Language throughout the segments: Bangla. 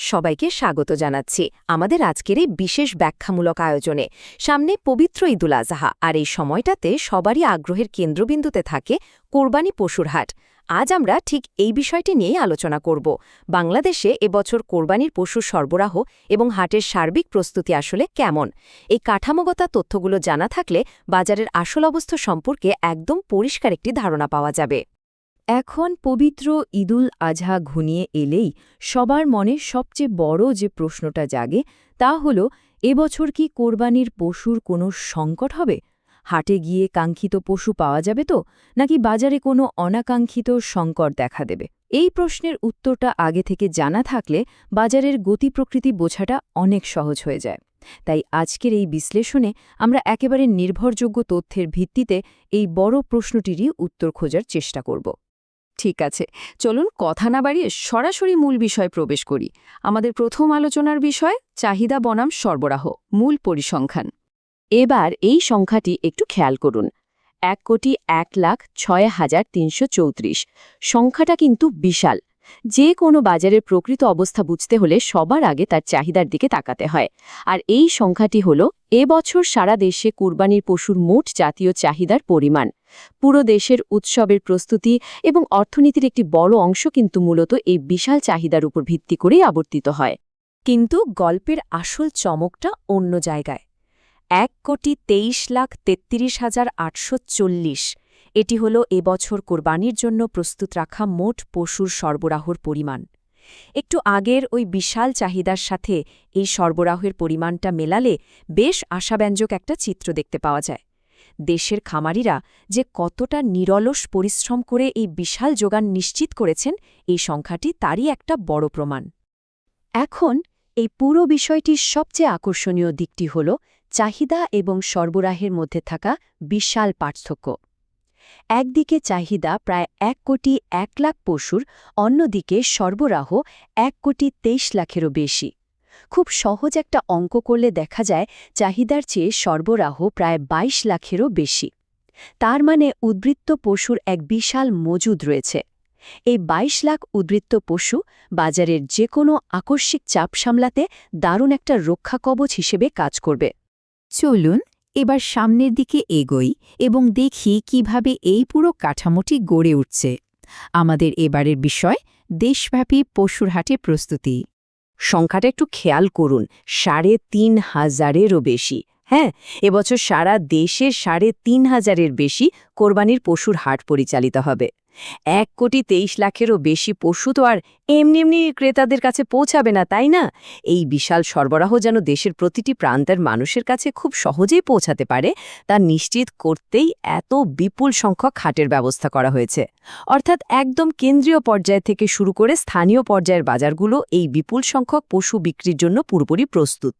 সবাইকে স্বাগত জানাচ্ছি আমাদের আজকের এই বিশেষ ব্যাখ্যামূলক আয়োজনে। সামনে পবিত্র ঈদুল আজহা, আর এই সময়টাতে সবারই আগ্রহের কেন্দ্রবিন্দুতে থাকে কোরবানি পশুর হাট। আজ আমরা ঠিক এই বিষয়টি নিয়েই আলোচনা করব। বাংলাদেশে এবছর কোরবানির পশুর সরবরাহ এবং হাটের সার্বিক প্রস্তুতি আসলে কেমন, এই কাঠামোগত তথ্যগুলো জানা থাকলে বাজারের আসল অবস্থা সম্পর্কে একদম পরিষ্কার একটি ধারণা পাওয়া যাবে। এখন পবিত্র ঈদুল আজহা ঘনিয়ে এলেই সবার মনে সবচেয়ে বড় যে প্রশ্নটা জাগে তা হল, এবছর কি কোরবানির পশুর কোনো সংকট হবে? হাটে গিয়ে কাঙ্ক্ষিত পশু পাওয়া যাবে তো, নাকি বাজারে কোনো অনাকাঙ্ক্ষিত সংকট দেখা দেবে? এই প্রশ্নের উত্তরটা আগে থেকে জানা থাকলে বাজারের গতি প্রকৃতি বোঝাটা অনেক সহজ হয়ে যায়। তাই আজকের এই বিশ্লেষণে আমরা একেবারে নির্ভরযোগ্য তথ্যের ভিত্তিতে এই বড় প্রশ্নটিরই উত্তর খোঁজার চেষ্টা করব। ঠিক আছে, চলুন কথা না বাড়িয়ে সরাসরি মূল বিষয়ে প্রবেশ করি। আমাদের প্রথম আলোচনার বিষয় চাহিদা বনাম সরবরাহ, মূল পরিসংখ্যান। এবার এই সংখ্যাটি একটু খেয়াল করুন, 1,01,06,334। সংখ্যাটা কিন্তু বিশাল। যে কোনো বাজারের প্রকৃত অবস্থা বুঝতে হলে সবার আগে তার চাহিদার দিকে তাকাতে হয়। আর এই সংখ্যাটি হল এবছর সারা দেশে কুরবানির পশুর মোট জাতীয় চাহিদার পরিমাণ। পুরো দেশের উৎসবের প্রস্তুতি এবং অর্থনীতির একটি বড় অংশ কিন্তু মূলত এই বিশাল চাহিদার উপর ভিত্তি করেই আবর্তিত হয়। কিন্তু গল্পের আসল চমকটা অন্য জায়গায়। 1,23,33,840 এটি হল এবছর কোরবানির জন্য প্রস্তুত রাখা মোট পশুর সরবরাহর পরিমাণ। একটু আগের ওই বিশাল চাহিদার সাথে এই সরবরাহের পরিমাণটা মেলালে বেশ আশাব্যঞ্জক একটা চিত্র দেখতে পাওয়া যায়। দেশের খামারিরা যে কতটা নিরলস পরিশ্রম করে এই বিশাল যোগান নিশ্চিত করেছেন, এই সংখ্যাটি তারই একটা বড় প্রমাণ। এখন এই পুরো বিষয়টির সবচেয়ে আকর্ষণীয় দিকটি হল চাহিদা এবং সরবরাহের মধ্যে থাকা বিশাল পার্থক্য। একদিকে চাহিদা প্রায় 1,01,00,000 পশুর, অন্যদিকে সরবরাহ 1,23,00,000-এরও বেশি। খুব সহজ একটা অঙ্ক করলে দেখা যায় চাহিদার চেয়ে সরবরাহ প্রায় 22,00,000-এরও বেশি। তার মানে উদ্বৃত্ত পশুর এক বিশাল মজুদ রয়েছে। এই 22,00,000 উদ্বৃত্ত পশু বাজারের যে কোনো আকস্মিক চাপ সামলাতে দারুণ একটা রক্ষাকবচ হিসেবে কাজ করবে। চলুন এবার সামনের দিকে এগোই এবং দেখি কিভাবে এই পুরো কাঠামোটি গড়ে উঠছে। আমাদের এবারের বিষয় দেশব্যাপী পশুর হাটে প্রস্তুতি। সংখ্যাটা একটু খেয়াল করুন, 3,500-এরও বেশি। হ্যাঁ, এবছর সারা দেশে 3,500-এর বেশি কোরবানির পশুর হাট পরিচালিত হবে। 1,23,00,000-এরও বেশি পশু তো আর এমনি ক্রেতাদের কাছে পৌঁছাবে না, তাই না? এই বিশাল সরবরাহ যেন দেশের প্রতিটি প্রান্তের মানুষের কাছে খুব সহজেই পৌঁছাতে পারে, তা নিশ্চিত করতেই এত বিপুল সংখ্যক হাটের ব্যবস্থা করা হয়েছে। অর্থাৎ একদম কেন্দ্রীয় পর্যায় থেকে শুরু করে স্থানীয় পর্যায়ের বাজারগুলো এই বিপুল সংখ্যক পশু বিক্রির জন্য পুরোপুরি প্রস্তুত।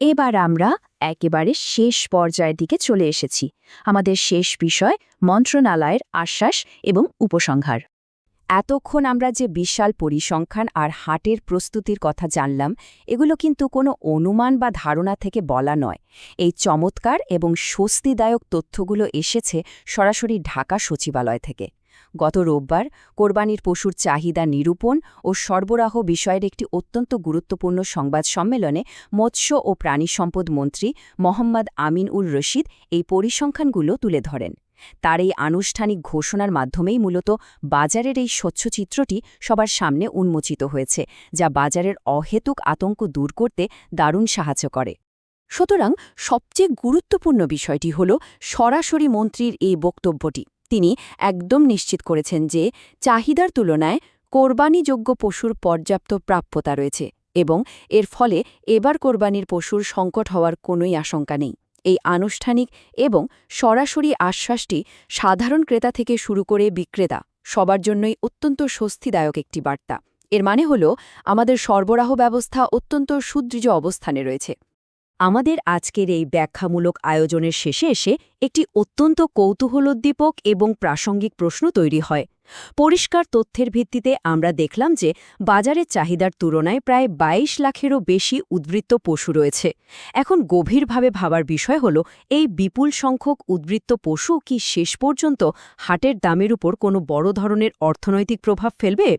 এবার আমরা একেবারে শেষ পর্যায়ের দিকে চলে এসেছি। আমাদের শেষ বিষয় মন্ত্রণালয়ের আশ্বাস এবং উপসংহার। এতক্ষণ আমরা যে বিশাল পরিসংখ্যান আর হাটের প্রস্তুতির কথা জানলাম, এগুলো কিন্তু কোনো অনুমান বা ধারণা থেকে বলা নয়। এই চমৎকার এবং স্বস্তিদায়ক তথ্যগুলো এসেছে সরাসরি ঢাকা সচিবালয় থেকে। গত রোববার কোরবানির পশুর চাহিদা নিরূপণ ও সরবরাহ বিষয়ের একটি অত্যন্ত গুরুত্বপূর্ণ সংবাদ সম্মেলনে মৎস্য ও প্রাণী সম্পদ মন্ত্রী মোহাম্মদ আমিন-উর রশিদ এই পরিসংখ্যানগুলো তুলে ধরেন। তার এই আনুষ্ঠানিক ঘোষণার মাধ্যমেই মূলত বাজারের এই স্বচ্ছ চিত্রটি সবার সামনে উন্মোচিত হয়েছে, যা বাজারের অহেতুক আতঙ্ক দূর করতে দারুণ সাহায্য করে। সুতরাং সবচেয়ে গুরুত্বপূর্ণ বিষয়টি হল সরাসরি মন্ত্রীর এই বক্তব্যটি। তিনি একদম নিশ্চিত করেছেন যে চাহিদার তুলনায় কোরবানিযোগ্য পশুর পর্যাপ্ত প্রাপ্যতা রয়েছে এবং এর ফলে এবার কোরবানির পশুর সংকট হওয়ার কোনোই আশঙ্কা নেই। এই আনুষ্ঠানিক এবং সরাসরি আশ্বাসটি সাধারণ ক্রেতা থেকে শুরু করে বিক্রেতা সবার জন্যই অত্যন্ত স্বস্তিদায়ক একটি বার্তা। এর মানে হল আমাদের সরবরাহ ব্যবস্থা অত্যন্ত সুদৃঢ় অবস্থানে রয়েছে। আমাদের আজকের এই ব্যাখ্যামূলক আয়োজনের শেষে এসে একটি অত্যন্ত কৌতূহলোদ্দীপক এবং প্রাসঙ্গিক প্রশ্ন তৈরি হয়। পরিষ্কার তথ্যের ভিত্তিতে আমরা দেখলাম যে বাজারের চাহিদার তুলনায় প্রায় 22,00,000-এরও বেশি উদ্বৃত্ত পশু রয়েছে। এখন গভীরভাবে ভাবার বিষয় হল, এই বিপুল সংখ্যক উদ্বৃত্ত পশু কি শেষ পর্যন্ত হাটের দামের উপর কোনো বড় ধরনের অর্থনৈতিক প্রভাব ফেলবে?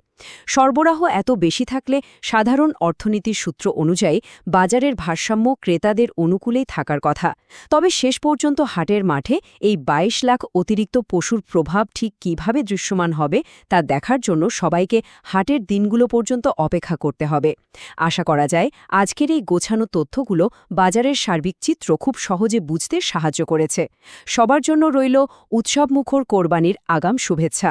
সরবরাহ এত বেশি থাকলে সাধারণ অর্থনীতির সূত্র অনুযায়ী বাজারের ভারসাম্য ক্রেতাদের অনুকূলেই থাকার কথা। তবে শেষ পর্যন্ত হাটের মাঠে এই ২২ লাখ অতিরিক্ত পশুর প্রভাব ঠিক কিভাবে দৃশ্যমান হবে তা দেখার জন্য সবাইকে হাটের দিনগুলো পর্যন্ত অপেক্ষা করতে হবে। আশা করা যায় আজকের এই গোছানো তথ্যগুলো বাজারের সার্বিক চিত্র খুব সহজে বুঝতে সাহায্য করেছে। সবার জন্য রইল উৎসবমুখর কোরবানির আগাম শুভেচ্ছা।